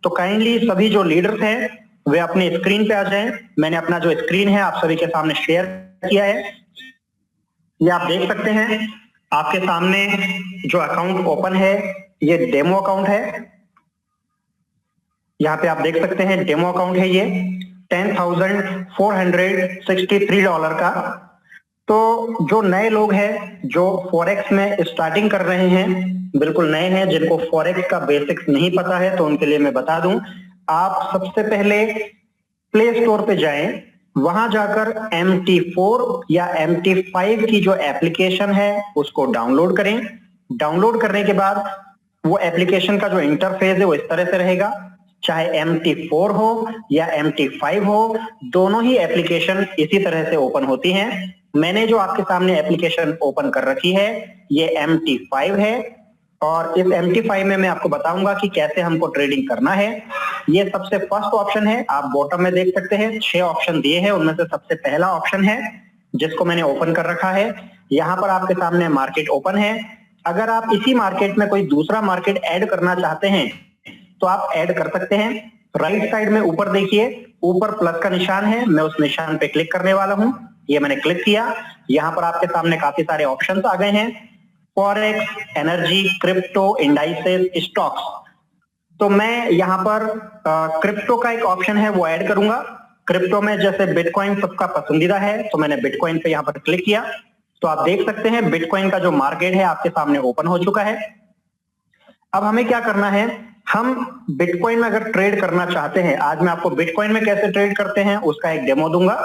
तो काइंडली सभी जो लीडर्स हैं वे अपने स्क्रीन पे आ जाएं। मैंने अपना जो स्क्रीन है आप सभी के सामने शेयर किया है। ये आप देख सकते हैं आपके सामने जो अकाउंट ओपन है ये डेमो अकाउंट है। यहाँ पे आप देख सकते हैं डेमो अकाउंट है ये $10,463 का। तो जो नए लोग हैं जो फॉरेक्स में स्टार्टिंग कर रहे हैं, बिल्कुल नए हैं, जिनको फॉरेक्स का बेसिक्स नहीं पता है, तो उनके लिए मैं बता दूं, आप सबसे पहले प्ले स्टोर पे जाएं, वहां जाकर MT4 या MT5 की जो एप्लीकेशन है उसको डाउनलोड करें। डाउनलोड करने के बाद वो एप्लीकेशन का जो इंटरफेस है वो इस तरह से रहेगा। चाहे MT4 हो या MT5 हो, दोनों ही एप्लीकेशन इसी तरह से ओपन होती हैं। मैंने जो आपके सामने एप्लीकेशन ओपन कर रखी है ये MT5 है, और इस MT5 में मैं आपको बताऊंगा कि कैसे हमको ट्रेडिंग करना है। ये सबसे फर्स्ट ऑप्शन है, आप बॉटम में देख सकते हैं 6 ऑप्शन दिए हैं, उनमें से सबसे पहला ऑप्शन है जिसको मैंने ओपन कर रखा है। यहाँ पर आपके सामने मार्केट ओपन है। अगर आप इसी मार्केट में कोई दूसरा मार्केट ऐड करना चाहते हैं तो आप ऐड कर सकते हैं। राइट साइड में ऊपर देखिए, ऊपर प्लस का निशान है, मैं उस निशान पे क्लिक करने वाला हूं। ये मैंने क्लिक किया, यहाँ पर आपके सामने काफी सारे ऑप्शंस आ गए हैं, forex, energy, crypto, indices, stocks. तो मैं यहाँ पर क्रिप्टो का एक ऑप्शन है वो ऐड करूंगा। क्रिप्टो में जैसे बिटकॉइन सबका पसंदीदा है, तो मैंने बिटकॉइन पे यहाँ पर क्लिक किया। तो आप देख सकते हैं बिटकॉइन का जो मार्केट है आपके सामने ओपन हो चुका है। अब हमें क्या करना है, हम बिटकॉइन में अगर ट्रेड करना चाहते हैं, आज मैं आपको बिटकॉइन में कैसे ट्रेड करते हैं उसका एक डेमो दूंगा।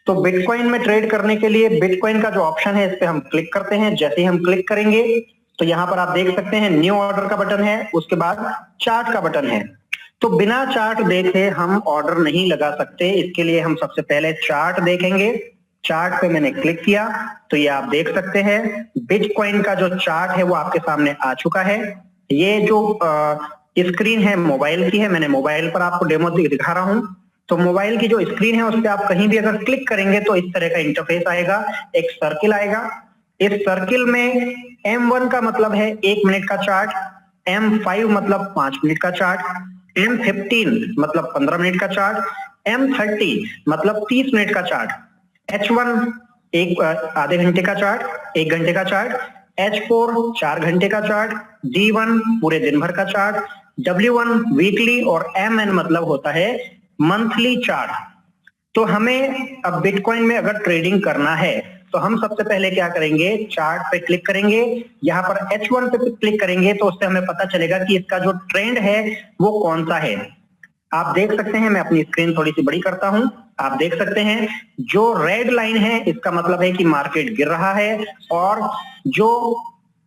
तो बिटकॉइन में ट्रेड करने के लिए बिटकॉइन का जो ऑप्शन है इस पे हम क्लिक करते हैं। जैसे ही हम क्लिक करेंगे तो यहाँ पर आप देख सकते हैं न्यू ऑर्डर का बटन है, उसके बाद चार्ट का बटन है। तो बिना चार्ट देखे हम ऑर्डर नहीं लगा सकते, इसके लिए हम सबसे पहले चार्ट देखेंगे। चार्ट पे मैंने क्लिक किया तो ये आप देख सकते हैं बिटकॉइन का जो चार्ट है वो आपके सामने आ चुका है। ये जो स्क्रीन है मोबाइल की है, मैंने मोबाइल पर आपको डेमो दिखा रहा हूं। तो मोबाइल की जो स्क्रीन है उस पर आप कहीं भी अगर क्लिक करेंगे तो इस तरह का इंटरफेस आएगा, एक सर्किल आएगा। इस सर्किल में M1 का मतलब है 1 मिनट का चार्ट, M5 मतलब 5 मिनट का चार्ट, M15 मतलब 15 मिनट का चार्ट, M30 मतलब 30 मिनट का चार्ट, H1 एक आधे घंटे का चार्ट, 1 घंटे का चार्ट, H4 4 घंटे का चार्ट, D1 पूरे दिन भर का चार्ट, W1 वीकली, और MN मतलब होता है मंथली चार्ट। तो हमें अब बिटकॉइन में अगर ट्रेडिंग करना है तो हम सबसे पहले क्या करेंगे, चार्ट पे क्लिक करेंगे, यहाँ पर H1 पे क्लिक करेंगे तो उससे हमें पता चलेगा कि इसका जो ट्रेंड है वो कौन सा है। आप देख सकते हैं, मैं अपनी स्क्रीन थोड़ी सी बड़ी करता हूं, आप देख सकते हैं जो रेड लाइन है इसका मतलब है कि मार्केट गिर रहा है, और जो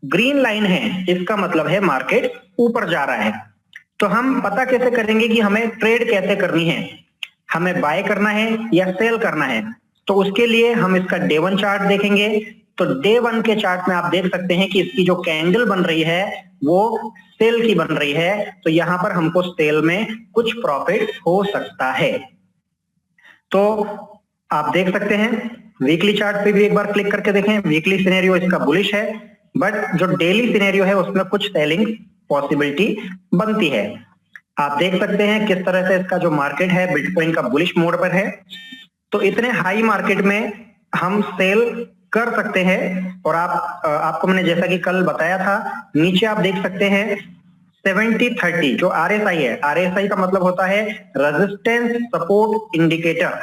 ग्रीन लाइन है इसका मतलब है मार्केट ऊपर जा रहा है। तो हम पता कैसे करेंगे कि हमें ट्रेड कैसे करनी है, हमें बाय करना है या सेल करना है। तो उसके लिए हम इसका डे 1 चार्ट देखेंगे। तो डे 1 के चार्ट में आप देख सकते हैं कि इसकी जो कैंडल बन रही है वो सेल की बन रही है, तो यहां पर हमको सेल में कुछ प्रॉफिट हो सकता है। तो आप देख सकते हैं वीकली चार्ट पे भी एक बार क्लिक करके देखें, वीकली सिनेरियो इसका बुलिश है, बट जो डेली सिनेरियो है उसमें कुछ सेलिंग पॉसिबिलिटी बनती है। आप देख सकते हैं किस तरह से इसका जो मार्केट है बिटकॉइन का बुलिश मोड पर है। तो इतने हाई मार्केट में हम सेल कर सकते हैं, और आपको मैंने जैसा कि कल बताया था, नीचे आप देख सकते हैं 70-30 जो RSI है, RSI का मतलब होता है रेजिस्टेंस सपोर्ट इंडिकेटर।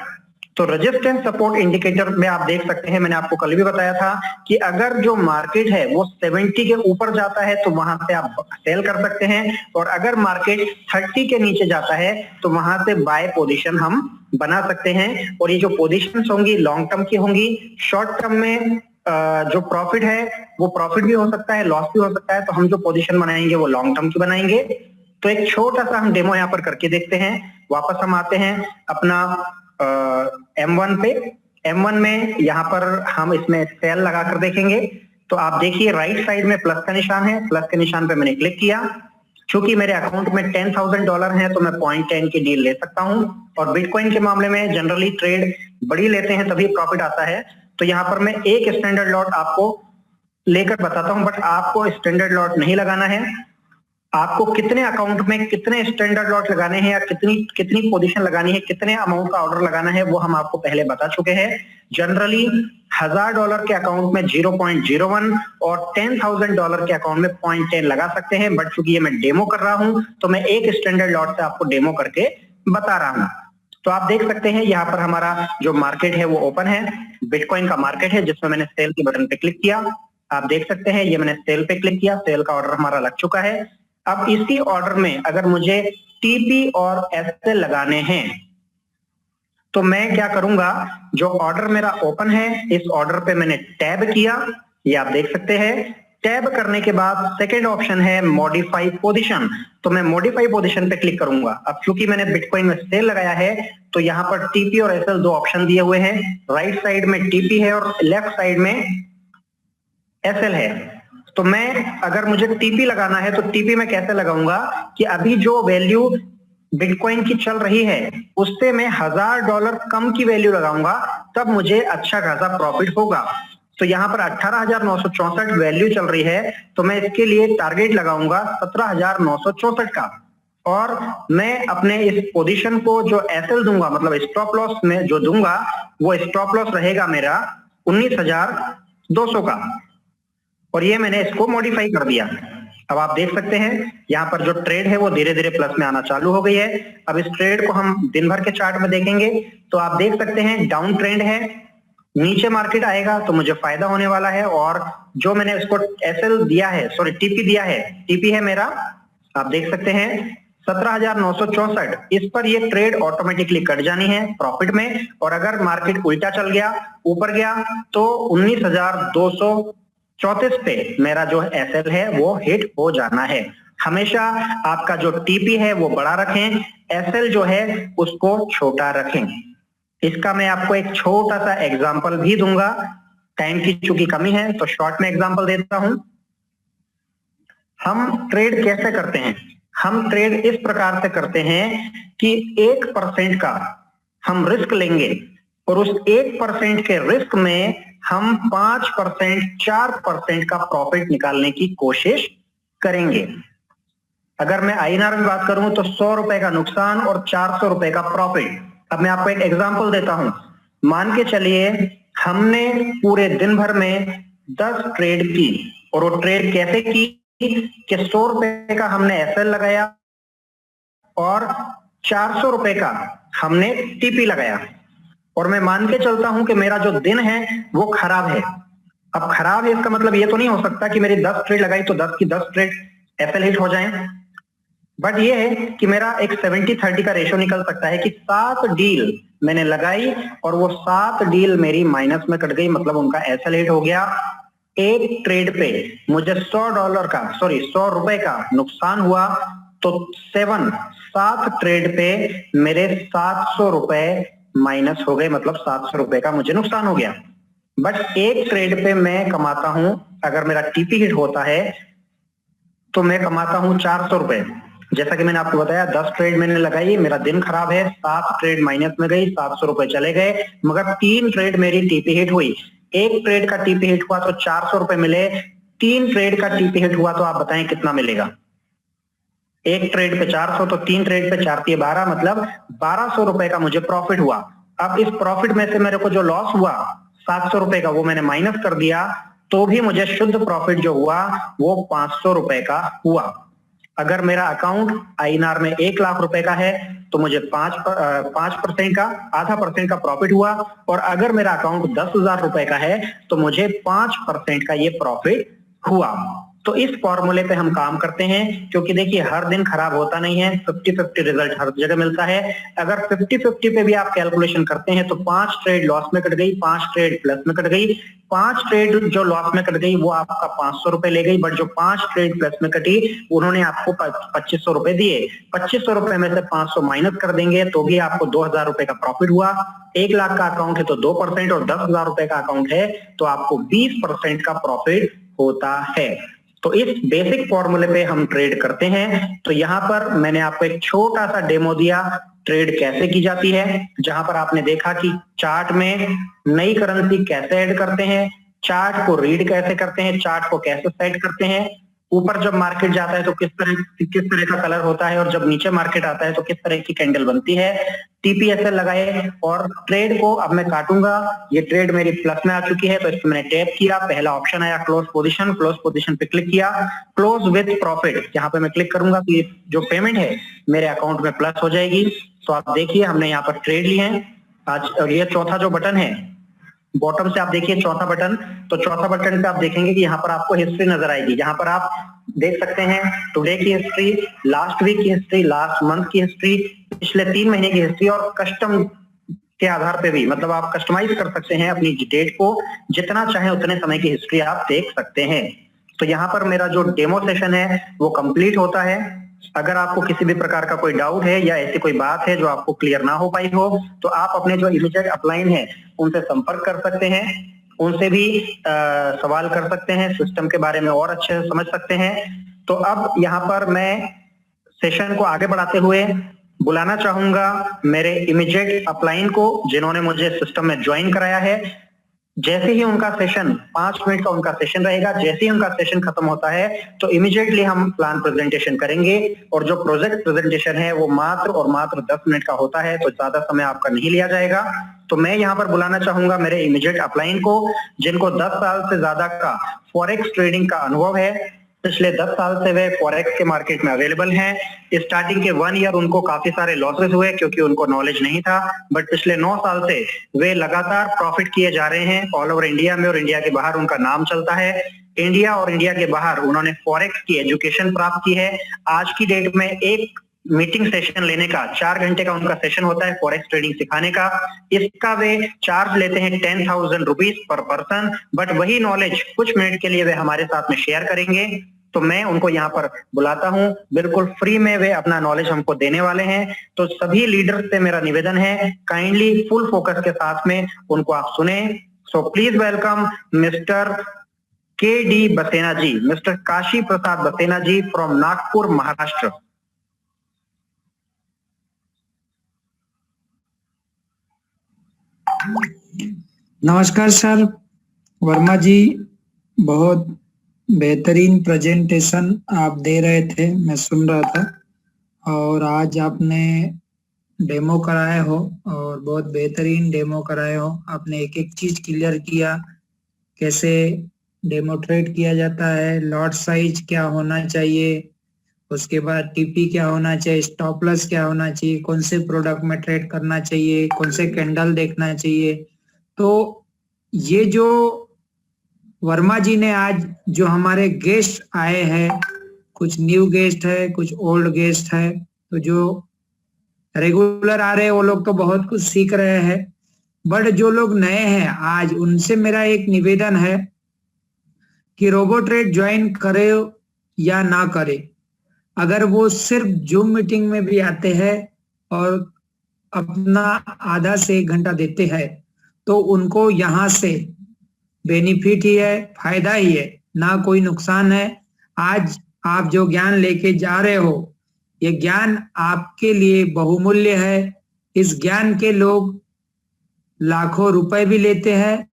तो रेजिस्टेंस सपोर्ट इंडिकेटर में आप देख सकते हैं, मैंने आपको कल भी बताया था कि अगर जो मार्केट है वो 70 के ऊपर जाता है तो वहां से आप सेल कर सकते हैं, और अगर मार्केट 30 के नीचे जाता है तो वहां से बाय पोजीशन हम बना सकते हैं। और ये जो पोजीशंस होंगी लॉन्ग टर्म की होंगी। शॉर्ट टर्म में जो प्रॉफिट है वो प्रॉफिट भी हो सकता है, लॉस भी हो सकता है, तो हम जो पोजीशन बनाएंगे वो लॉन्ग टर्म की बनाएंगे। तो एक छोटा सा हम डेमो यहाँ पर करके देखते हैं। वापस हम आते हैं अपना M1 पे। M1 में यहाँ पर हम इसमें सेल लगाकर देखेंगे। तो आप देखिए राइट साइड में प्लस का निशान है, प्लस के निशान पे मैंने क्लिक किया। चूंकि मेरे अकाउंट में $10,000 है तो मैं 0.10 की डील ले सकता हूं, और बिटकॉइन के मामले में जनरली ट्रेड बड़ी लेते हैं तभी प्रॉफिट आता है। तो यहाँ पर मैं एक स्टैंडर्ड लॉट आपको लेकर बताता हूं, बट आपको स्टैंडर्ड लॉट नहीं लगाना है। आपको कितने अकाउंट में कितने स्टैंडर्ड लॉट लगाने हैं या कितनी कितनी पोजीशन लगानी है, कितने अमाउंट का ऑर्डर लगाना है, वो हम आपको पहले बता चुके हैं। जनरली $1000 के अकाउंट में 0.01 और $10,000 के अकाउंट में 0.10 लगा सकते हैं। बट चूंकि ये मैं डेमो कर रहा हूं तो मैं एक स्टैंडर्ड लॉट से आपको डेमो करके बता रहा हूं। तो आप देख सकते हैं यहाँ पर हमारा जो मार्केट है वो ओपन है, बिटकॉइन का मार्केट है, जिसमें मैंने सेल के बटन पे क्लिक किया। आप देख सकते हैं ये मैंने सेल पे क्लिक किया, सेल का ऑर्डर हमारा लग चुका है। अब इसी ऑर्डर में अगर मुझे टीपी और एसएल लगाने हैं तो मैं क्या करूंगा, जो ऑर्डर मेरा ओपन है इस ऑर्डर पे मैंने टैब किया, ये आप देख सकते हैं। टैब करने के बाद सेकंड ऑप्शन है मॉडिफाई पोजीशन, तो मैं मॉडिफाई पोजीशन पे क्लिक करूंगा। अब क्योंकि मैंने बिटकॉइन में सेल लगाया है तो यहाँ पर टीपी और एसएल दो ऑप्शन दिए हुए हैं, राइट साइड में टीपी है और लेफ्ट साइड में एसएल है। तो मैं अगर मुझे टीपी लगाना है तो टीपी में कैसे लगाऊंगा कि अभी जो वैल्यू बिटकॉइन की चल रही है उससे मैं $1000 कम की वैल्यू लगाऊंगा, तब मुझे अच्छा खासा प्रॉफिट होगा। तो यहाँ पर 18,964 वैल्यू चल रही है, तो मैं इसके लिए टारगेट लगाऊंगा 17,964 का। और मैं अपने इस पोजीशन को जो एसएल दूंगा, मतलब स्टॉप लॉस में जो दूंगा वो स्टॉप लॉस रहेगा मेरा 19,200 का। और ये मैंने इसको मॉडिफाई कर दिया। अब आप देख सकते हैं यहाँ पर जो ट्रेड है वो धीरे धीरे प्लस में आना चालू हो गई है। अब इस ट्रेड को हम दिन भर के चार्ट में देखेंगे तो आप देख सकते हैं डाउन ट्रेंड है, नीचे मार्केट आएगा तो मुझे फायदा होने वाला है। और जो मैंने इसको एसएल दिया है, सॉरी टीपी दिया है, टीपी है मेरा, आप देख सकते हैं 17,964, इस पर ये ट्रेड ऑटोमेटिकली कट जानी है प्रॉफिट में। और अगर मार्केट उल्टा चल गया, ऊपर गया, तो 19,234 पे मेरा जो एसएल है वो हिट हो जाना है। हमेशा आपका जो टीपी है वो बड़ा रखें, एसएल जो है उसको छोटा रखें। इसका मैं आपको एक छोटा सा एग्जांपल भी दूंगा, टाइम की चूंकि कमी है तो शॉर्ट में एग्जांपल देता हूं। हम ट्रेड कैसे करते हैं, हम ट्रेड इस प्रकार से करते हैं कि 1% का हम रिस्क लेंगे और उस 1% के रिस्क में हम 5%, 4% का प्रॉफिट निकालने की कोशिश करेंगे। अगर मैं आईएनआर में बात करूं तो 100 रुपए का नुकसान और 400 रुपए का प्रॉफिट। अब मैं आपको एक एग्जांपल देता हूं, मान के चलिए हमने पूरे दिन भर में 10 ट्रेड की, और वो ट्रेड कैसे की कि 100 रुपए का हमने एसएल लगाया और 400 रुपए का हमने टीपी लगाया। और मैं मान के चलता हूं कि मेरा जो दिन है वो खराब है। अब खराब है इसका मतलब ये तो नहीं हो सकता कि मेरी 10 ट्रेड लगाई तो 10 की 10 ट्रेड एसएल हिट हो जाएं, बट ये है कि मेरा एक 70-30 का रेशो निकल सकता है कि 7 डील मैंने लगाई और वो 7 डील मेरी माइनस में कट गई, मतलब उनका एसएल हिट हो गया। एक ट्रेड पे मुझे $100 रुपए का नुकसान हुआ, तो 7 ट्रेड पे मेरे 700 रुपए माइनस हो गए, मतलब 700 रुपए का मुझे नुकसान हो गया। बट एक ट्रेड पे मैं कमाता हूं, अगर मेरा टीपी हिट होता है तो मैं कमाता हूं 400 रुपए। जैसा कि मैंने आपको बताया 10 ट्रेड मैंने लगाई, मेरा दिन खराब है, 7 ट्रेड माइनस में गई, 700 रुपए चले गए, मगर 3 ट्रेड मेरी टीपी हिट हुई। एक ट्रेड का टीपी हिट हुआ तो 400 रुपए मिले, 3 ट्रेड का टीपी हिट हुआ तो आप बताएं कितना मिलेगा। एक ट्रेड पे 400 तो 3 ट्रेड पे 4×3=12, मतलब 1200 रुपए का मुझे प्रॉफिट हुआ। अब इस प्रॉफिट में से मेरे को जो लॉस हुआ 700 रुपए का वो मैंने माइनस कर दिया, तो भी मुझे शुद्ध प्रॉफिट जो हुआ वो 500 रुपए का हुआ। अगर मेरा अकाउंट आईएनआर में 1 लाख रुपए का है तो मुझे 5% का, आधा % का प्रॉफिट हुआ। और अगर मेरा अकाउंट 10,000 रुपए का है तो मुझे 5% का ये प्रॉफिट हुआ। तो इस फॉर्मूले पे हम काम करते हैं, क्योंकि देखिए हर दिन खराब होता नहीं है, 50-50 रिजल्ट हर जगह मिलता है। अगर 50-50 पे भी आप कैलकुलेशन करते हैं तो 5 ट्रेड लॉस में कट गई, 5 ट्रेड प्लस में कट गई। 5 ट्रेड जो लॉस में कट गई वो आपका 500 रुपए ले गई, बट जो 5 ट्रेड प्लस में कटी उन्होंने आपको 2500 रुपए दिए। 2500 रुपए में से 500 माइनस कर देंगे तो भी आपको 2000 रुपए का प्रॉफिट हुआ। 1 लाख का अकाउंट है तो 2%, और 10,000 रुपए का अकाउंट है तो आपको 20% का प्रॉफिट होता है। तो इस बेसिक फॉर्मूले पे हम ट्रेड करते हैं। तो यहाँ पर मैंने आपको एक छोटा सा डेमो दिया ट्रेड कैसे की जाती है, जहां पर आपने देखा कि चार्ट में नई करेंसी कैसे ऐड करते हैं, चार्ट को रीड कैसे करते हैं, चार्ट को कैसे सेट करते हैं, ऊपर जब मार्केट जाता है तो किस तरह का कलर होता है, और जब नीचे मार्केट आता है तो किस तरह की कैंडल बनती है। टीपीएसएल लगाए और ट्रेड को अब मैं काटूंगा। ये ट्रेड मेरी प्लस में आ चुकी है, तो इसको मैंने टैप किया, पहला ऑप्शन आया क्लोज पोजीशन पे क्लिक किया, क्लोज विथ प्रॉफिट, यहाँ पे मैं क्लिक करूंगा तो ये जो पेमेंट है मेरे अकाउंट में प्लस हो जाएगी। तो आप देखिए हमने यहाँ पर ट्रेड लिए हैं आज, और ये चौथा जो बटन है बॉटम से आप देखिए चौथा बटन, तो चौथा बटन पे आप देखेंगे कि यहाँ पर आपको हिस्ट्री नजर आएगी। यहाँ पर आप देख सकते हैं टुडे की हिस्ट्री, लास्ट वीक की हिस्ट्री, लास्ट मंथ की हिस्ट्री, पिछले 3 महीने की हिस्ट्री, और कस्टम के आधार पे भी, मतलब आप कस्टमाइज कर सकते हैं अपनी डेट को, जितना चाहे उतने समय की हिस्ट्री आप देख सकते हैं। तो यहाँ पर मेरा जो डेमो सेशन है वो कंप्लीट होता है। अगर आपको किसी भी प्रकार का कोई डाउट है या ऐसी कोई बात है जो आपको क्लियर ना हो पाई हो, तो आप अपने जो इमीडिएट अपलाइन है उनसे संपर्क कर सकते हैं, उनसे भी सवाल कर सकते हैं, सिस्टम के बारे में और अच्छे से समझ सकते हैं। तो अब यहाँ पर मैं सेशन को आगे बढ़ाते हुए बुलाना चाहूंगा मेरे इमीडिएट अपलाइन को, जिन्होंने मुझे सिस्टम में ज्वाइन कराया है। जैसे ही उनका सेशन 5 मिनट का उनका सेशन रहेगा, जैसे ही उनका सेशन खत्म होता है तो इमीडिएटली हम प्लान प्रेजेंटेशन करेंगे, और जो प्रोजेक्ट प्रेजेंटेशन है वो मात्र और मात्र 10 मिनट का होता है, तो ज्यादा समय आपका नहीं लिया जाएगा। तो मैं यहाँ पर बुलाना चाहूंगा मेरे इमीडिएट अपलाइन को, जिनको 10 साल से ज्यादा का फॉरेक्स ट्रेडिंग का अनुभव है। पिछले 10 साल से वे फॉरेक्स के मार्केट में अवेलेबल हैं। स्टार्टिंग के 1 ईयर उनको काफी सारे लॉसेस हुए क्योंकि उनको नॉलेज नहीं था, बट पिछले 9 साल से वे लगातार प्रॉफिट किए जा रहे हैं ऑल ओवर इंडिया में, और इंडिया के बाहर उनका नाम चलता है। इंडिया और इंडिया के बाहर उन्होंने फॉरेक्स की एजुकेशन प्राप्त की है। आज की डेट में एक मीटिंग सेशन लेने का 4 घंटे का उनका सेशन होता है फॉरेक्स ट्रेडिंग सिखाने का। इसका वे चार्ज लेते हैं 10,000 रुपीज पर पर्सन, बट वही नॉलेज कुछ मिनट के लिए वे हमारे साथ में शेयर करेंगे। तो मैं उनको यहाँ पर बुलाता हूँ, बिल्कुल फ्री में वे अपना नॉलेज हमको देने वाले हैं। तो सभी लीडर्स से मेरा निवेदन है, काइंडली फुल फोकस के साथ में उनको आप सुने। So please welcome mister K D. Basena ji, mister Kashi Prasad Basena ji from Nagpur, Maharashtra. नमस्कार सर, वर्मा जी, बहुत बेहतरीन प्रेजेंटेशन आप दे रहे थे, मैं सुन रहा था। और आज आपने डेमो कराए हो और बहुत बेहतरीन डेमो कराए हो। आपने एक एक चीज क्लियर किया, कैसे डेमो ट्रेड किया जाता है, लॉट साइज क्या होना चाहिए, उसके बाद टीपी क्या होना चाहिए, स्टॉप लॉस क्या होना चाहिए, कौन से प्रोडक्ट में ट्रेड करना चाहिए, कौन से कैंडल देखना चाहिए। तो ये जो वर्मा जी ने आज जो हमारे गेस्ट आए हैं, कुछ न्यू गेस्ट है, कुछ ओल्ड गेस्ट है, तो जो रेगुलर आ रहे हैं वो लोग तो बहुत कुछ सीख रहे हैं, बट जो लोग नए हैं आज, उनसे मेरा एक निवेदन है कि रोबो ट्रेड ज्वाइन करे या ना करे, अगर वो सिर्फ जूम मीटिंग में भी आते हैं और अपना आधा से 1 घंटा देते हैं, तो उनको यहाँ से बेनिफिट ही है, फायदा ही है, ना कोई नुकसान है। आज आप जो ज्ञान लेके जा रहे हो, ये ज्ञान आपके लिए बहुमूल्य है। इस ज्ञान के लोग लाखों रुपए भी लेते हैं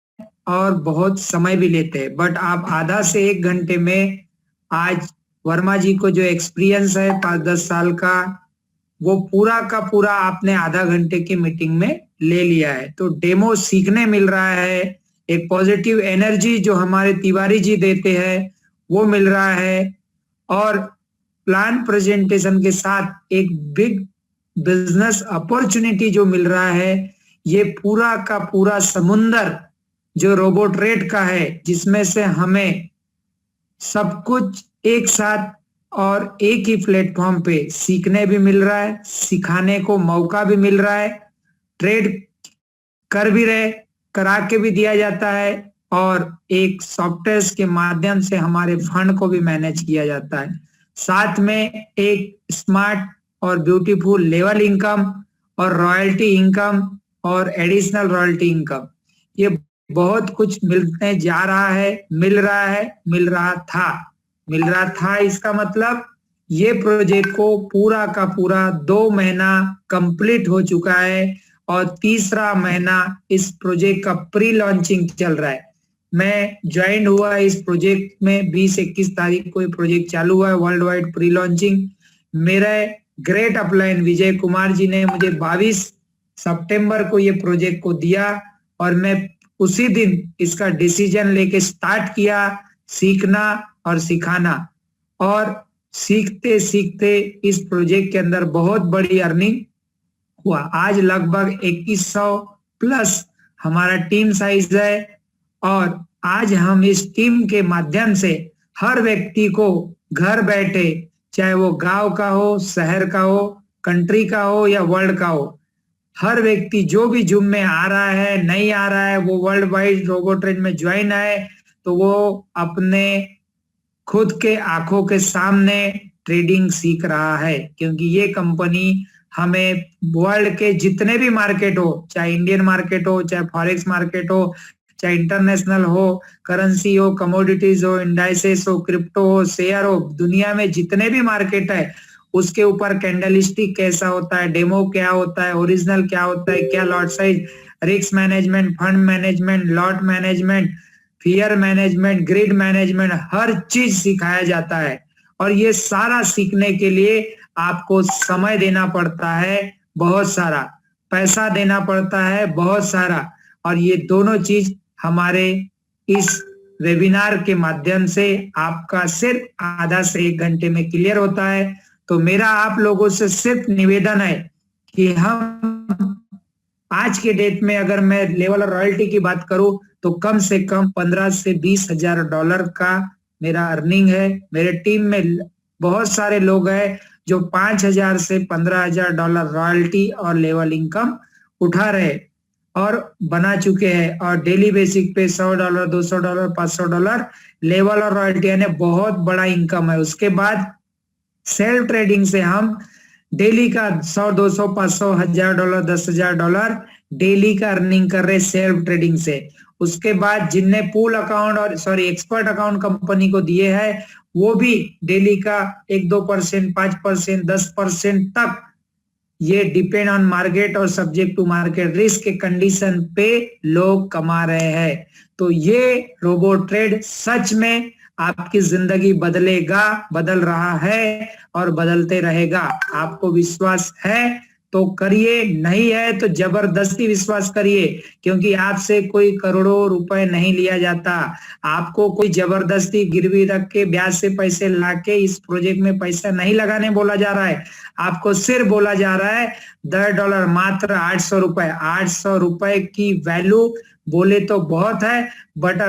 और बहुत समय भी लेते हैं, बट आप आधा से 1 घंटे में, आज वर्मा जी को जो एक्सपीरियंस है 5-10 साल का, वो पूरा का पूरा आपने आधा घंटे की मीटिंग में ले लिया है। तो डेमो सीखने मिल रहा है, एक पॉजिटिव एनर्जी जो हमारे तिवारी जी देते हैं वो मिल रहा है, और प्लान प्रेजेंटेशन के साथ एक बिग बिजनेस अपॉर्चुनिटी जो मिल रहा है। ये पूरा का पूरा समुंदर जो रोबो ट्रेड का है, जिसमें से हमें सब कुछ एक साथ और एक ही प्लेटफॉर्म पे सीखने भी मिल रहा है, सिखाने को मौका भी मिल रहा है, ट्रेड कर भी रहे, करा के भी दिया जाता है, और एक सॉफ्टवेयर के माध्यम से हमारे फंड को भी मैनेज किया जाता है। साथ में एक स्मार्ट और ब्यूटीफुल लेवल इनकम और रॉयल्टी इनकम और एडिशनल रॉयल्टी इनकम, ये बहुत कुछ मिलने जा रहा है, मिल रहा है, मिल रहा था। इसका मतलब ये प्रोजेक्ट को पूरा का पूरा 2 महीना कंप्लीट हो चुका है और तीसरा महीना इस प्रोजेक्ट का प्री लॉन्चिंग चल रहा है। मैं ज्वाइन हुआ इस प्रोजेक्ट में 20-21 तारीख को ये प्रोजेक्ट चालू हुआ है, वर्ल्ड वाइड प्री लॉन्चिंग। मेरा ग्रेट अपलाइन विजय कुमार जी ने मुझे 22 सितंबर को ये प्रोजेक्ट को दिया और मैं उसी दिन इसका डिसीजन लेके स्टार्ट किया सीखना और सिखाना, और सीखते सीखते इस प्रोजेक्ट के अंदर बहुत बड़ी अर्निंग हुआ। आज लगभग 2100 प्लस हमारा टीम साइज है और आज हम इस टीम के माध्यम से हर व्यक्ति को घर बैठे, चाहे वो गांव का हो, शहर का हो, कंट्री का हो या वर्ल्ड का हो, हर व्यक्ति जो भी जूम में आ रहा है नहीं आ रहा है वो वर्ल्ड वाइड रोबो ट्रेड में ज्वाइन है तो वो अपने खुद के आंखों के सामने ट्रेडिंग सीख रहा है, क्योंकि ये कंपनी हमें वर्ल्ड के जितने भी मार्केट हो, चाहे इंडियन मार्केट हो, चाहे फॉरेक्स मार्केट हो, चाहे इंटरनेशनल हो, करेंसी हो, कमोडिटीज हो, इंडाइसेस हो, क्रिप्टो हो, शेयर हो, दुनिया में जितने भी मार्केट है उसके ऊपर कैंडलस्टिक कैसा होता है, डेमो क्या होता है, ओरिजिनल क्या होता है, क्या lot size, risk management, fund management, lot management, fear management, grid management, हर चीज सिखाया जाता है। और ये सारा सीखने के लिए आपको समय देना पड़ता है, बहुत सारा पैसा देना पड़ता है, बहुत सारा, और ये दोनों चीज हमारे इस वेबिनार के माध्यम से आपका सिर्फ आधा से 1 घंटे में क्लियर होता है। तो मेरा आप लोगों से सिर्फ निवेदन है कि हम आज के डेट में अगर मैं लेवल और रॉयल्टी की बात करूं तो कम से कम 15 से 20 हजार डॉलर का मेरा अर्निंग है। मेरे टीम में बहुत सारे लोग हैं जो 5,000 से 15,000 डॉलर रॉयल्टी और लेवल इनकम उठा रहे और बना चुके हैं, और डेली बेसिक पे $100, $200, $500 लेवल और रॉयल्टी, यानी बहुत बड़ा इनकम है। उसके बाद सेल्फ ट्रेडिंग से हम डेली का 100, 200, 500, $1,000, $10,000 डेली का अर्निंग कर रहे सेल्फ ट्रेडिंग से। उसके बाद जिनने पूल अकाउंट और एक्सपर्ट अकाउंट कंपनी को दिए हैं वो भी डेली का 1-2%, 5%, 10% तक, ये डिपेंड ऑन मार्केट और सब्जेक्ट टू मार्केट रिस्क के कंडीशन पे लोग कमा रहे हैं। तो ये रोबो ट्रेड सच में आपकी जिंदगी बदलेगा, बदल रहा है और बदलते रहेगा। आपको विश्वास है तो करिए, नहीं है तो जबरदस्ती विश्वास करिए, क्योंकि आपसे कोई करोड़ों रुपए नहीं लिया जाता। आपको कोई जबरदस्ती गिरवी रख के ब्याज से पैसे लाके इस प्रोजेक्ट में पैसा नहीं लगाने बोला जा रहा है। आपको सिर्फ बोला जा रहा है $10 मात्र 800 रुपए। 800 रुपए की वैल्यू बोले तो बहुत है, बट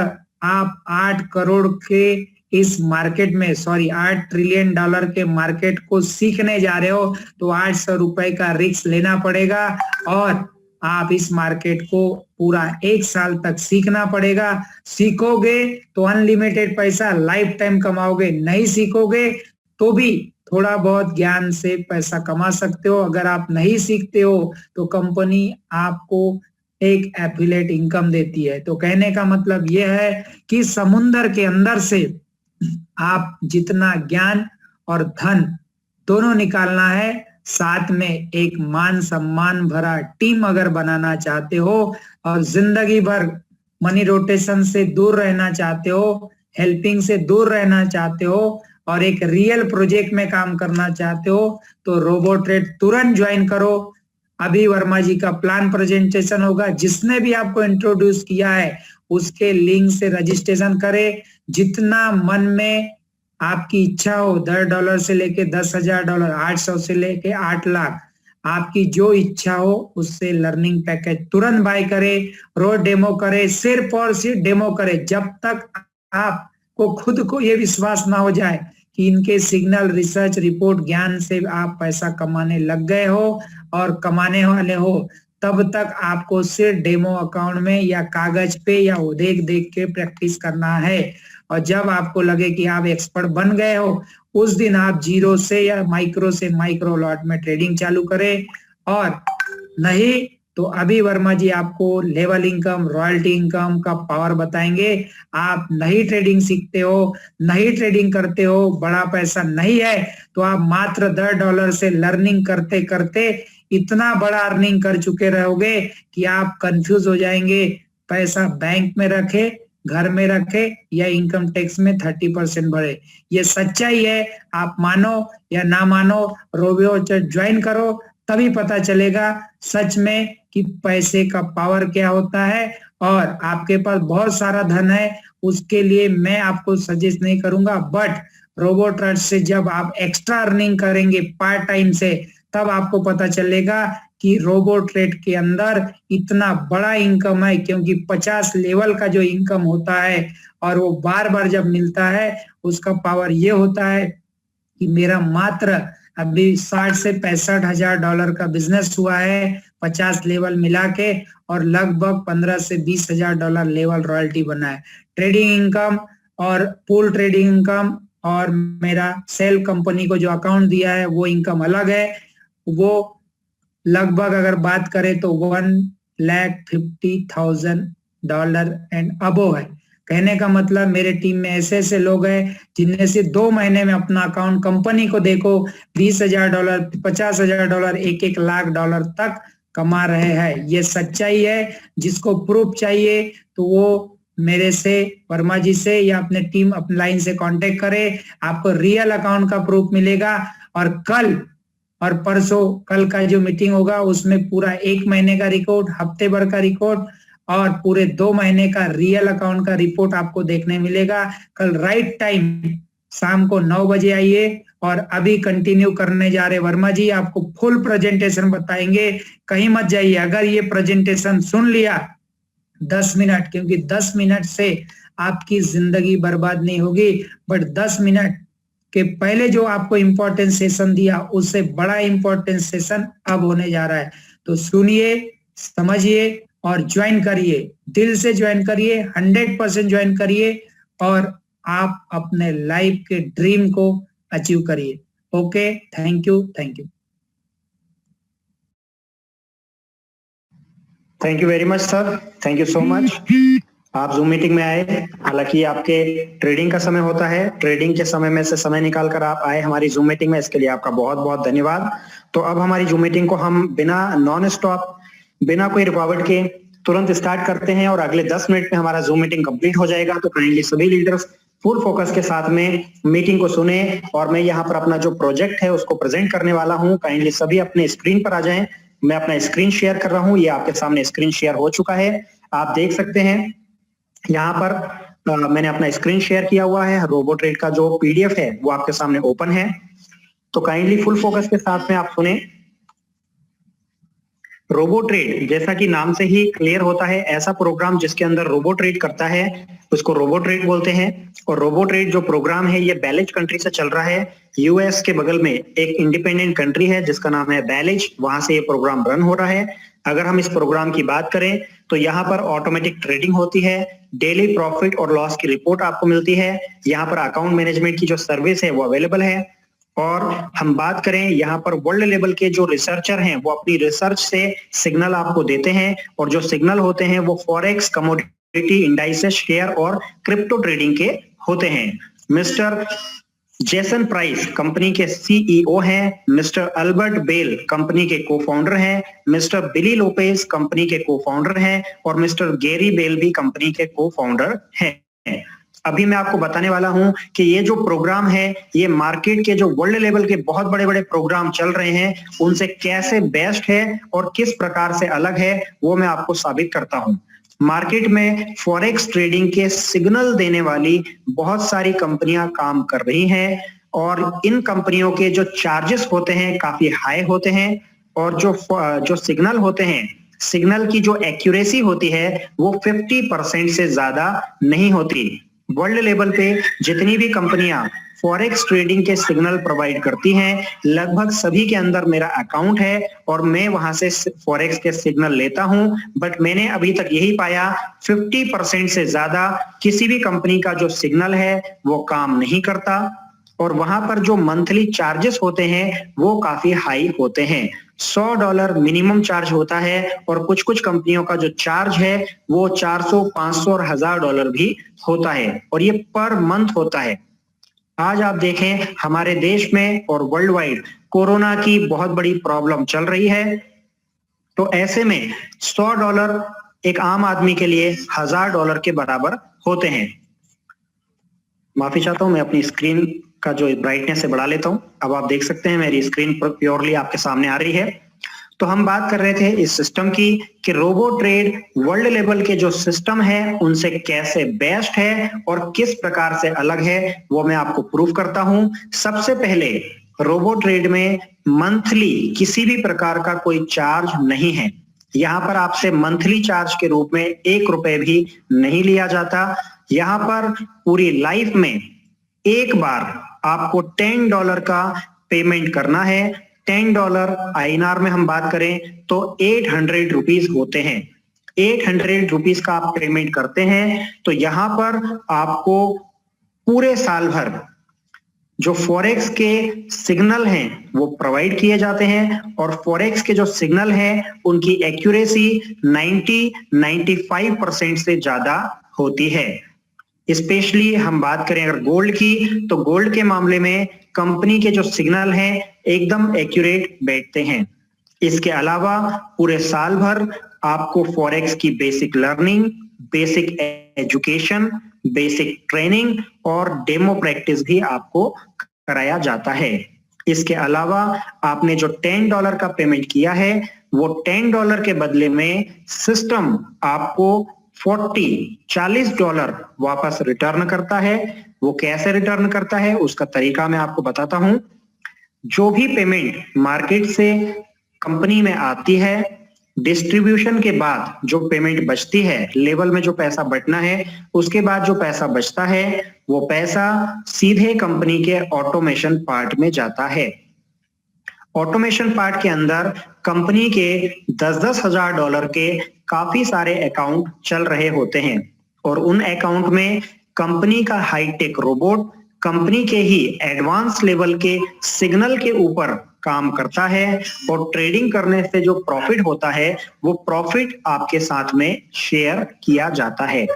आप 8 करोड़ के इस मार्केट में 8 ट्रिलियन डॉलर के मार्केट को सीखने जा रहे हो तो 800 रुपए का रिस्क लेना पड़ेगा और आप इस मार्केट को पूरा 1 साल तक सीखना पड़ेगा। सीखोगे तो अनलिमिटेड पैसा लाइफ टाइम कमाओगे, नहीं सीखोगे तो भी थोड़ा बहुत ज्ञान से पैसा कमा सकते हो। अगर आप नहीं सीखते हो तो कंपनी आपको एक एफिलिएट इनकम देती है। तो कहने का मतलब यह है कि समुंदर के अंदर से आप जितना ज्ञान और धन दोनों निकालना है, साथ में एक मान सम्मान भरा टीम अगर बनाना चाहते हो और जिंदगी भर मनी रोटेशन से दूर रहना चाहते हो, हेल्पिंग से दूर रहना चाहते हो और एक रियल प्रोजेक्ट में काम करना चाहते हो तो रोबो ट्रेड तुरंत ज्वाइन करो। अभी वर्मा जी का प्लान प्रेजेंटेशन होगा, जिसने भी आपको इंट्रोड्यूस किया है उसके लिंक से रजिस्ट्रेशन करें। जितना मन में आपकी इच्छा हो, $10 से लेके $10,000, 800 से लेके 8 लाख, आपकी जो इच्छा हो उससे लर्निंग पैकेज तुरंत बाय करें, रोज डेमो करें, सिर्फ और सिर्फ डेमो करें जब तक आपको खुद को ये विश्वास ना हो जाए कि इनके सिग्नल, रिसर्च, रिपोर्ट, ज्ञान से आप पैसा कमाने लग गए हो और कमाने वाले हो। तब तक आपको सिर्फ डेमो अकाउंट में या कागज पे या देख देख के प्रैक्टिस करना है, और जब आपको लगे कि आप एक्सपर्ट बन गए हो उस दिन आप जीरो से या माइक्रो से माइक्रो लॉट में ट्रेडिंग चालू करें। और नहीं तो अभी वर्मा जी आपको लेवल इनकम, रॉयल्टी इनकम का पावर बताएंगे। आप नहीं ट्रेडिंग सीखते हो, नहीं ट्रेडिंग करते हो, बड़ा पैसा नहीं है तो आप मात्र $10 से लर्निंग करते करते इतना बड़ा अर्निंग कर चुके रहोगे कि आप कंफ्यूज हो जाएंगे। पैसा बैंक में रखे घर में रखे या इनकम टैक्स में 30% भरे। ये सच्चाई है, आप मानो या ना मानो, रोबो ज्वाइन करो तभी पता चलेगा सच में कि पैसे का पावर क्या होता है। और आपके पास बहुत सारा धन है, उसके लिए मैं आपको सजेस्ट नहीं करूंगा, बट रोबो ट्रेड से जब आप एक्स्ट्रा अर्निंग करेंगे पार्ट टाइम से, तब आपको पता चलेगा कि रोबो ट्रेड के अंदर इतना बड़ा इनकम है, क्योंकि 50 लेवल का जो इनकम होता है और वो बार बार जब मिलता है, उसका पावर ये होता है कि मेरा मात्र अभी 60 से 65 हजार डॉलर का बिजनेस हुआ है 50 लेवल मिला के, और लगभग 15 से 20 हजार डॉलर लेवल रॉयल्टी बना है। ट्रेडिंग इनकम और पूल ट्रेडिंग इनकम और मेरा सेल कंपनी को जो अकाउंट दिया है वो इनकम अलग है। वो लगभग अगर बात करें तो $1,50,000 एंड अबो है। कहने का मतलब मेरे टीम में ऐसे ऐसे लोग हैं जिनमें से 2 महीने में अपना अकाउंट कंपनी को देखो $20,000, $50,000, 1-1 लाख डॉलर तक कमा रहे हैं। ये सच्चाई है। जिसको प्रूफ चाहिए तो वो मेरे से, वर्मा जी से या अपने टीम अपलाइन से कांटेक्ट करे, आपको रियल अकाउंट का प्रूफ मिलेगा। और कल और परसों, कल का जो मीटिंग होगा उसमें पूरा 1 महीने का रिकॉर्ड, हफ्ते भर का रिकॉर्ड और पूरे 2 महीने का रियल अकाउंट का रिपोर्ट आपको देखने मिलेगा। कल राइट टाइम शाम को 9 बजे आइए। और अभी कंटिन्यू करने जा रहे वर्मा जी, आपको फुल प्रेजेंटेशन बताएंगे, कहीं मत जाइए। अगर ये प्रेजेंटेशन सुन लिया 10 मिनट, क्योंकि 10 मिनट से आपकी जिंदगी बर्बाद नहीं होगी, बट 10 मिनट के पहले जो आपको इम्पोर्टेंट सेशन दिया उससे बड़ा इम्पोर्टेंट सेशन अब होने जा रहा है। तो सुनिए, समझिए और ज्वाइन करिए, दिल से ज्वाइन करिए, 100% ज्वाइन करिए और आप अपने लाइफ के ड्रीम को अचीव करिए। Okay, thank you, thank you. Thank you very much sir, thank you so much. आप जूम मीटिंग में आए, हालांकि आपके ट्रेडिंग का समय होता है, ट्रेडिंग के समय में से समय निकाल कर आप आए हमारी जूम मीटिंग में, इसके लिए आपका बहुत बहुत धन्यवाद। तो अब हमारी जूम मीटिंग को हम बिना नॉन स्टॉप, बिना कोई रुकावट के तुरंत स्टार्ट करते हैं और अगले 10 मिनट में हमारा जूम मीटिंग कंप्लीट हो जाएगा। तो काइंडली सभी लीडर्स फुल फोकस के साथ में मीटिंग को सुने और मैं यहाँ पर अपना जो प्रोजेक्ट है उसको प्रेजेंट करने वाला हूँ। काइंडली सभी अपने स्क्रीन पर आ जाएं। मैं अपना स्क्रीन शेयर कर रहा हूँ, ये आपके सामने स्क्रीन शेयर हो चुका है, आप देख सकते हैं। यहाँ पर मैंने अपना स्क्रीन शेयर किया हुआ है, रोबो ट्रेड का जो पीडीएफ है वो आपके सामने ओपन है। तो काइंडली फुल फोकस के साथ में आप सुने। रोबो ट्रेड जैसा कि नाम से ही क्लियर होता है, ऐसा प्रोग्राम जिसके अंदर रोबो ट्रेड करता है उसको रोबो ट्रेड बोलते हैं। और रोबो ट्रेड जो प्रोग्राम है ये बेलिज कंट्री से चल रहा है। यूएस के बगल में एक इंडिपेंडेंट कंट्री है जिसका नाम है बेलिज, वहां से ये प्रोग्राम रन हो रहा है। अगर हम इस प्रोग्राम की बात करें तो यहाँ पर ऑटोमेटिक ट्रेडिंग होती है, डेली प्रॉफिट और लॉस की रिपोर्ट आपको मिलती है, यहाँ पर अकाउंट मैनेजमेंट की जो सर्विस है वो अवेलेबल है। और हम बात करें यहाँ पर वर्ल्ड लेवल के जो रिसर्चर हैं वो अपनी रिसर्च से सिग्नल आपको देते हैं, और जो सिग्नल होते हैं वो फॉरेक्स, कमोडिटी, इंडाइसेस, शेयर और क्रिप्टो ट्रेडिंग के होते हैं। मिस्टर जेसन प्राइस कंपनी के सीईओ हैं, मिस्टर अल्बर्ट बेल कंपनी के को फाउंडर हैं, मिस्टर बिली लोपेज कंपनी के को फाउंडर हैं और मिस्टर गैरी बेल भी कंपनी के को फाउंडर हैं। अभी मैं आपको बताने वाला हूं कि ये जो प्रोग्राम है ये मार्केट के जो वर्ल्ड लेवल के बहुत बड़े बड़े प्रोग्राम चल रहे हैं उनसे कैसे बेस्ट है और किस प्रकार से अलग है वो मैं आपको साबित करता हूं। मार्केट में फॉरेक्स ट्रेडिंग के सिग्नल देने वाली बहुत सारी कंपनियां काम कर रही हैं और इन कंपनियों के जो चार्जेस होते हैं काफी हाई होते हैं और जो सिग्नल होते हैं, सिग्नल की जो एक्यूरेसी होती है वो 50% से ज्यादा नहीं होती। वर्ल्ड लेवल पे जितनी भी कंपनियां फॉरेक्स ट्रेडिंग के सिग्नल प्रोवाइड करती हैं लगभग सभी के अंदर मेरा अकाउंट है और मैं वहां से फॉरेक्स के सिग्नल लेता हूं, बट मैंने अभी तक यही पाया 50% से ज्यादा किसी भी कंपनी का जो सिग्नल है वो काम नहीं करता और वहां पर जो मंथली चार्जेस होते हैं वो काफी हाई होते हैं। $100 मिनिमम चार्ज होता है और कुछ कुछ कंपनियों का जो चार्ज है वो 400, 500 और $1000 भी होता है और ये पर मंथ होता है। आज आप देखें हमारे देश में और वर्ल्ड वाइड कोरोना की बहुत बड़ी प्रॉब्लम चल रही है, तो ऐसे में $100 एक आम आदमी के लिए $1000 के बराबर होते हैं। माफी चाहता हूं, मैं अपनी स्क्रीन का जो ब्राइटनेस है बढ़ा लेता हूं। अब आप देख सकते हैं मेरी स्क्रीन पर प्योरली आपके सामने आ रही है। तो हम बात कर रहे थे इस सिस्टम की कि रोबो ट्रेड वर्ल्ड लेवल के जो सिस्टम है उनसे कैसे बेस्ट है और किस प्रकार से अलग है, वो मैं आपको प्रूव करता हूं। सबसे पहले रोबो ट्रेड में मंथली किसी भी प्रकार का कोई चार्ज नहीं है। यहाँ पर आपसे मंथली चार्ज के रूप में ₹1 भी नहीं लिया जाता। यहाँ पर पूरी लाइफ में एक बार आपको $10 का पेमेंट करना है। $10 INR में हम बात करें तो 800 रुपीज होते हैं। 800 रुपीज का आप पेमेंट करते हैं तो यहाँ पर आपको पूरे साल भर जो फॉरेक्स के सिग्नल हैं वो प्रोवाइड किए जाते हैं और फॉरेक्स के जो सिग्नल हैं उनकी एक्यूरेसी 90-95% से ज्यादा होती है। स्पेशली हम बात करें अगर गोल्ड की, तो गोल्ड के मामले में कंपनी के जो सिग्नल हैं एकदम एक्यूरेट बैठते हैं। इसके अलावा पूरे साल भर आपको फॉरेक्स की basic learning, basic education, basic training और डेमो प्रैक्टिस भी आपको कराया जाता है। इसके अलावा आपने जो $10 का पेमेंट किया है वो $10 के बदले में सिस्टम आपको $40 वापस रिटर्न करता है। वो कैसे रिटर्न करता है उसका तरीका मैं आपको बताता हूं। जो भी पेमेंट मार्केट से कंपनी में आती है, डिस्ट्रीब्यूशन के बाद जो पेमेंट बचती है, लेवल में जो पैसा बचना है, उसके बाद जो पैसा बचता है वो पैसा सीधे कंपनी के ऑटोमेशन पार्ट में जाता है। ऑटोमेशन पार्ट के अंदर कंपनी के $10-10 हजार के काफी सारे अकाउंट चल रहे होते हैं और उन अकाउंट में कंपनी का हाईटेक रोबोट कंपनी के ही एडवांस लेवल के सिग्नल के ऊपर काम करता है और ट्रेडिंग करने से जो प्रॉफिट होता है वो प्रॉफिट आपके साथ में शेयर किया जाता है।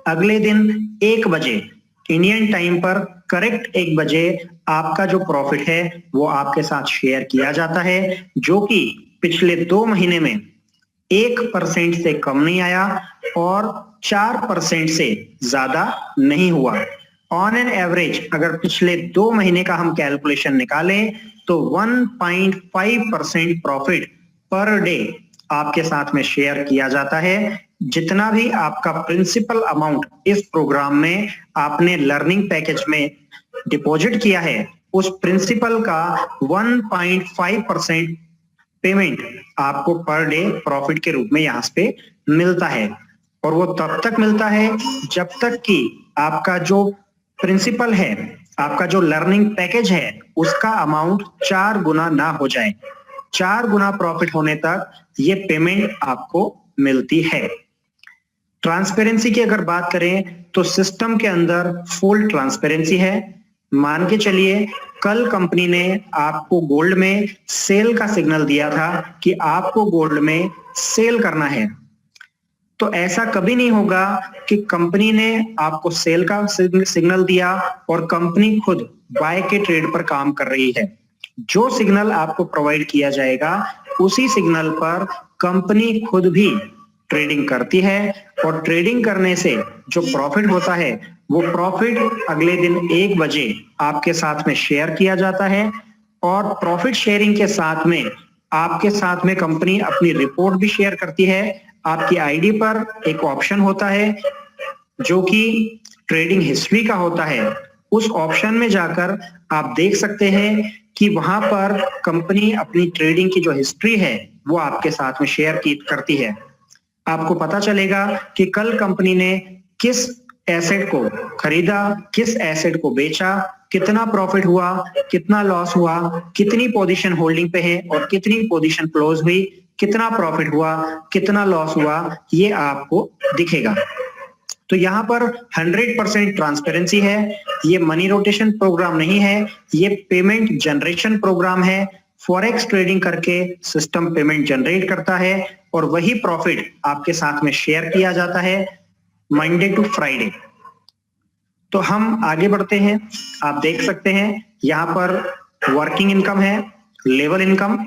अगले दिन 1 बजे इंडियन टाइम पर करेक्ट 1 बजे आपका जो प्रॉफिट है वो आपके साथ शेयर किया जाता है, जो कि पिछले 2 महीने में 1% से कम नहीं आया और 4% से ज्यादा नहीं हुआ। ऑन एन एवरेज अगर पिछले 2 महीने का हम कैलकुलेशन निकालें तो 1.5% प्रॉफिट पर डे आपके साथ में शेयर किया जाता है। जितना भी आपका प्रिंसिपल अमाउंट इस प्रोग्राम में आपने लर्निंग पैकेज में डिपॉजिट किया है उस प्रिंसिपल का 1.5% पेमेंट आपको पर डे प्रॉफिट के रूप में यहाँ पे मिलता है और वो तब तक मिलता है जब तक कि आपका जो प्रिंसिपल है, आपका जो लर्निंग पैकेज है उसका अमाउंट 4 गुना ना हो जाए। 4 गुना प्रॉफिट होने तक ये पेमेंट आपको मिलती है। ट्रांसपेरेंसी की अगर बात करें तो सिस्टम के अंदर फुल ट्रांसपेरेंसी है। मान के चलिए कल कंपनी ने आपको गोल्ड में सेल का सिग्नल दिया था कि आपको गोल्ड में सेल करना है, तो ऐसा कभी नहीं होगा कि कंपनी ने आपको सेल का सिग्नल दिया और कंपनी खुद बाय के ट्रेड पर काम कर रही है। जो सिग्नल आपको प्रोवाइड किया जाएगा उसी सिग्नल पर कंपनी खुद भी ट्रेडिंग करती है और ट्रेडिंग करने से जो प्रॉफिट होता है वो प्रॉफिट अगले दिन 1 बजे आपके साथ में शेयर किया जाता है और प्रॉफिट शेयरिंग के साथ में आपके साथ में कंपनी अपनी रिपोर्ट भी शेयर करती है। आपकी आईडी पर एक ऑप्शन होता है जो कि ट्रेडिंग हिस्ट्री का होता है। उस ऑप्शन में जाकर आप देख सकते हैं कि वहां पर कंपनी अपनी ट्रेडिंग की जो हिस्ट्री है वो आपके साथ में शेयर करती है। आपको पता चलेगा कि कल कंपनी ने किस एसेट को खरीदा, किस एसेट को बेचा, कितना प्रॉफिट हुआ, कितना लॉस हुआ, कितनी पोजीशन होल्डिंग पे है और कितनी पोजीशन क्लोज हुई, कितना प्रॉफिट हुआ, कितना लॉस हुआ, ये आपको दिखेगा। तो यहाँ पर 100% ट्रांसपेरेंसी है। ये मनी रोटेशन प्रोग्राम नहीं है, ये पेमेंट जनरेशन प्रोग्राम है। फॉरेक्स ट्रेडिंग करके सिस्टम पेमेंट जनरेट करता है और वही प्रॉफिट आपके साथ में शेयर किया जाता है मंडे टू फ्राइडे। तो हम आगे बढ़ते हैं। आप देख सकते हैं यहाँ पर वर्किंग इनकम है, लेवल इनकम।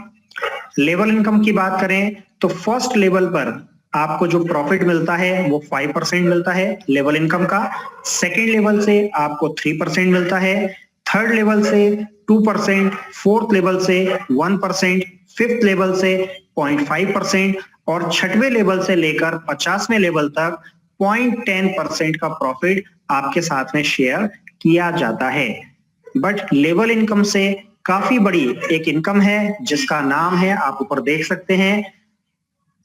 लेवल इनकम की बात करें तो फर्स्ट लेवल पर आपको जो प्रॉफिट मिलता है वो 5% मिलता है लेवल इनकम का। सेकेंड लेवल से आपको 3% मिलता है, थर्ड लेवल से 2%, फोर्थ लेवल से 1%, फिफ्थ लेवल से 0.5% और छठवें लेवल से लेकर 50वें लेवल तक 0.10% का प्रॉफिट आपके साथ में शेयर किया जाता है। बट लेवल इनकम से काफी बड़ी एक इनकम है जिसका नाम है, आप ऊपर देख सकते हैं,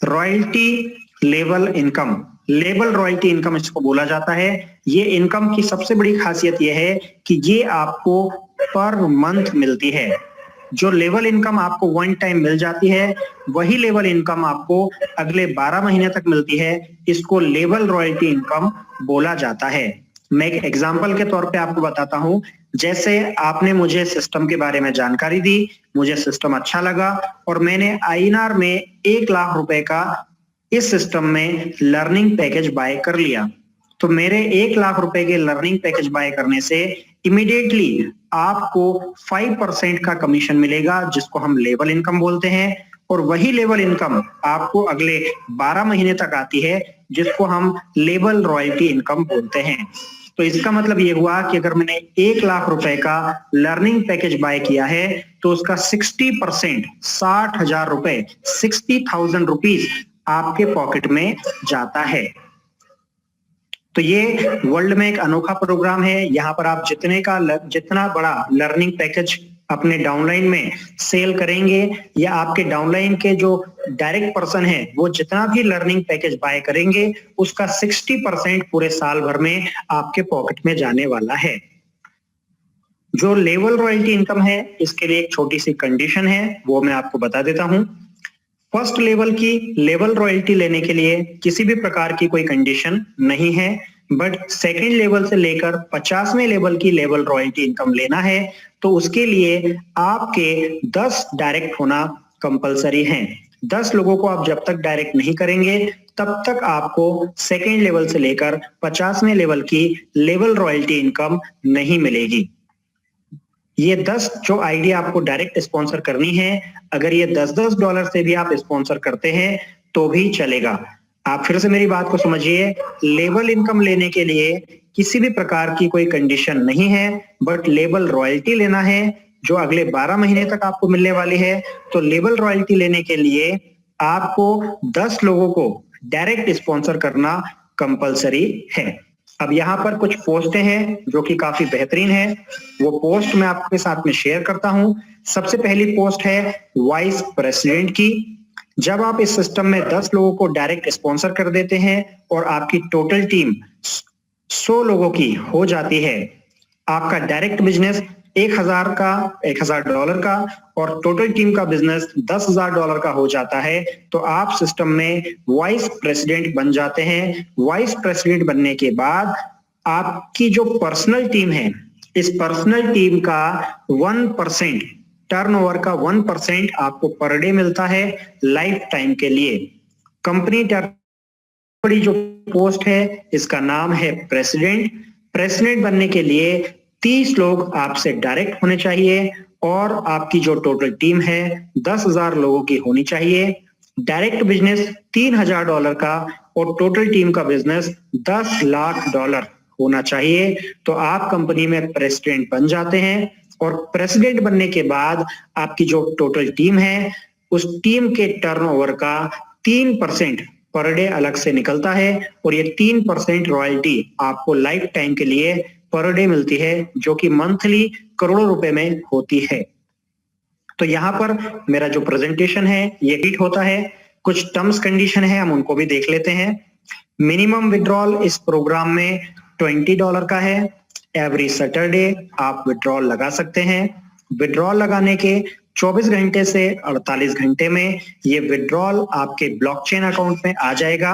royalty level income. Level royalty income इसको बोला जाता है। ये इनकम की सबसे बड़ी खासियत यह है कि ये आपको पर मंथ मिलती है। जो लेवल इनकम आपको वन टाइम मिल जाती है, वही लेवल इनकम आपको अगले 12 महीने तक मिलती है। इसको लेवल रॉयल्टी इनकम बोला जाता है। मैं एक एग्जांपल के तौर पे आपको बताता हूं। जैसे आपने मुझे सिस्टम के बारे में जानकारी दी, मुझे सिस्टम अच्छा लगा और मैंने आईएनआर में 1 लाख रुपए का इस सिस्टम में लर्निंग पैकेज बाय कर लिया। तो मेरे 1 लाख रुपए के लर्निंग पैकेज बाय करने से इमीडिएटली आपको 5% का कमीशन मिलेगा, जिसको हम लेवल इनकम बोलते हैं। और वही लेवल इनकम आपको अगले 12 महीने तक आती है, जिसको हम लेवल रॉयल्टी इनकम बोलते हैं। तो इसका मतलब ये हुआ कि अगर मैंने 1 लाख रुपए का लर्निंग पैकेज बाय किया है तो उसका 60%, 60,000 रुपए, 60,000 रुपीज आपके पॉकेट में जाता है। तो ये वर्ल्ड में एक अनोखा प्रोग्राम है। यहाँ पर आप जितना बड़ा लर्निंग पैकेज अपने डाउनलाइन में सेल करेंगे या आपके डाउनलाइन के जो डायरेक्ट पर्सन है वो जितना भी लर्निंग पैकेज बाय करेंगे, उसका 60% पूरे साल भर में आपके पॉकेट में जाने वाला है। जो लेवल रॉयल्टी इनकम है, इसके लिए एक छोटी सी कंडीशन है, वो मैं आपको बता देता हूं। फर्स्ट लेवल की लेवल रॉयल्टी लेने के लिए किसी भी प्रकार की कोई कंडीशन नहीं है, बट सेकेंड लेवल से लेकर 50वें लेवल की लेवल रॉयल्टी इनकम लेना है तो उसके लिए आपके 10 डायरेक्ट होना कंपलसरी है। 10 लोगों को आप जब तक डायरेक्ट नहीं करेंगे तब तक आपको सेकेंड लेवल से लेकर 50वें लेवल की लेवल रॉयल्टी इनकम नहीं मिलेगी। ये 10 जो आइडिया आपको डायरेक्ट स्पॉन्सर करनी है, अगर ये $10 से भी आप स्पॉन्सर करते हैं तो भी चलेगा। आप फिर से मेरी बात को समझिए, लेवल इनकम लेने के लिए किसी भी प्रकार की कोई कंडीशन नहीं है, बट लेवल रॉयल्टी लेना है जो अगले 12 महीने तक आपको मिलने वाली है। तो लेवल रॉयल्टी लेने के लिए आपको 10 लोगों को डायरेक्ट स्पॉन्सर करना कंपलसरी है। अब यहाँ पर कुछ पोस्टें हैं जो कि काफी बेहतरीन है, वो पोस्ट मैं आपके साथ में शेयर करता हूं। सबसे पहली पोस्ट है वाइस प्रेसिडेंट की। जब आप इस सिस्टम में 10 लोगों को डायरेक्ट स्पॉन्सर कर देते हैं और आपकी टोटल टीम 100 लोगों की हो जाती है, आपका डायरेक्ट बिजनेस $1,000 का और टोटल टीम का बिजनेस $10,000 का हो जाता है, तो आप सिस्टम में वाइस प्रेसिडेंट बन जाते हैं। वाइस प्रेसिडेंट बनने के बाद आपकी जो पर्सनल टीम है, इस पर्सनल टीम का 1% टर्नओवर का 1% आपको पर डे मिलता है लाइफ टाइम के लिए। कंपनी बड़ी जो पोस्ट है इसका नाम है प्रेसिडेंट। प्रेसिडेंट बनने के लिए 30 लोग आपसे डायरेक्ट होने चाहिए और आपकी जो टोटल टीम है 10,000 लोगों की होनी चाहिए। डायरेक्ट बिजनेस $3,000 का और टोटल टीम का बिजनेस $10 लाख होना चाहिए, तो आप कंपनी में प्रेसिडेंट बन जाते हैं। और प्रेसिडेंट बनने के बाद आपकी जो टोटल टीम है उस टीम के टर्नओवर का 3% पर डे अलग से निकलता है और ये 3% रॉयल्टी आपको लाइफ टाइम के लिए पर डे मिलती है, जो कि मंथली करोड़ों रुपए में होती है। तो यहाँ पर मेरा जो प्रेजेंटेशन है ये हिट होता है। कुछ टर्म्स कंडीशन है, हम उनको भी देख लेते हैं। मिनिमम विड्रॉल इस प्रोग्राम में $20 का है। एवरी सैटरडे आप विड्रॉल लगा सकते हैं। विड्रॉल लगाने के 24 घंटे से 48 घंटे में ये विड्रॉल आपके ब्लॉकचेन अकाउंट में आ जाएगा।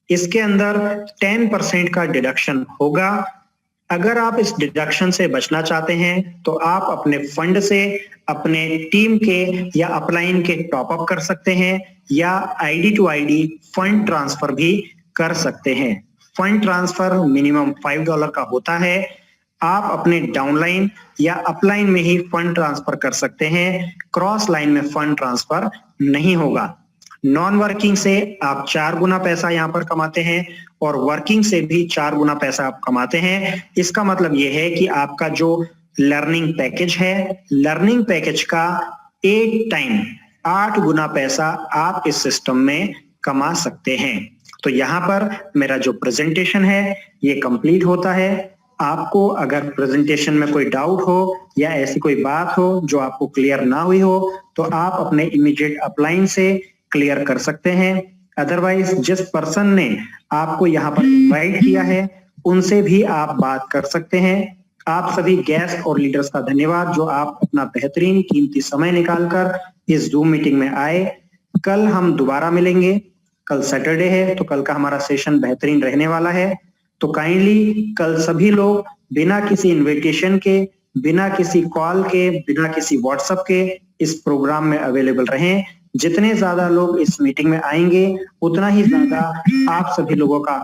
इसके अंदर 10% का डिडक्शन होगा। अगर आप इस डिडक्शन से बचना चाहते हैं तो आप अपने फंड से अपने टीम के या अपलाइन के टॉप अप कर सकते हैं या ID to ID fund transfer भी कर सकते हैं। फंड ट्रांसफर मिनिमम $5 का होता है। आप अपने डाउनलाइन या अपलाइन में ही फंड ट्रांसफर कर सकते हैं, क्रॉस लाइन में फंड ट्रांसफर नहीं होगा। नॉन वर्किंग से आप 4 गुना पैसा यहाँ पर कमाते हैं और वर्किंग से भी 4 गुना पैसा आप कमाते हैं। इसका मतलब ये है कि आपका जो लर्निंग पैकेज है, लर्निंग पैकेज का 8 टाइम 8 गुना पैसा आप इस सिस्टम में कमा सकते हैं। तो यहाँ पर मेरा जो प्रेजेंटेशन है ये कंप्लीट होता है। आपको अगर प्रेजेंटेशन में कोई डाउट हो या ऐसी कोई बात हो जो आपको क्लियर ना हुई हो तो आप अपने इमीडिएट अपलाइन से क्लियर कर सकते हैं। अदरवाइज जिस पर्सन ने आपको यहाँ पर इनवाइट किया है उनसे भी आप बात कर सकते हैं। आप सभी गेस्ट और लीडर्स का धन्यवाद जो आप अपना बेहतरीन कीमती समय निकालकर इस जूम मीटिंग में आए। कल हम दोबारा मिलेंगे। कल सैटरडे है तो कल का हमारा सेशन बेहतरीन रहने वाला है। तो काइंडली कल सभी लोग बिना किसी इनविटेशन के, बिना किसी कॉल के, बिना किसी व्हाट्सएप के इस प्रोग्राम में अवेलेबल रहें। जितने ज्यादा लोग इस मीटिंग में आएंगे उतना ही ज्यादा आप सभी लोगों का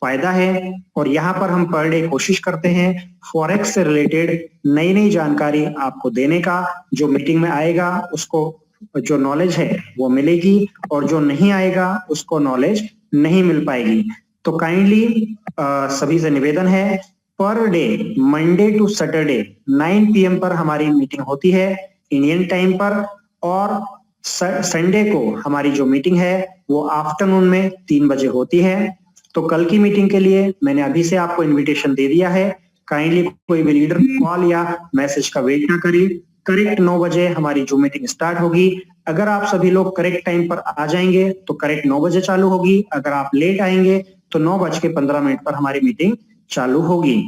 फायदा है। और यहाँ पर हम पर डे कोशिश करते हैं फॉरेक्स से रिलेटेड नई नई जानकारी आपको देने का। जो मीटिंग में आएगा उसको जो नॉलेज है वो मिलेगी और जो नहीं आएगा उसको नॉलेज नहीं मिल पाएगी। तो काइंडली सभी से निवेदन है, per day Monday to Saturday 9 PM पर हमारी मीटिंग होती है इंडियन टाइम पर, और संडे को हमारी जो मीटिंग है वो आफ्टरनून में 3 बजे होती है। तो कल की मीटिंग के लिए मैंने अभी से आपको इनविटेशन दे दिया है। काइंडली कोई भी लीडर कॉल या मैसेज का वेट ना करें। करेक्ट 9 बजे हमारी जो मीटिंग स्टार्ट होगी। अगर आप सभी लोग करेक्ट टाइम पर आ जाएंगे तो करेक्ट 9 बजे चालू होगी। अगर आप लेट आएंगे तो 9:15 पर हमारी मीटिंग चालू होगी।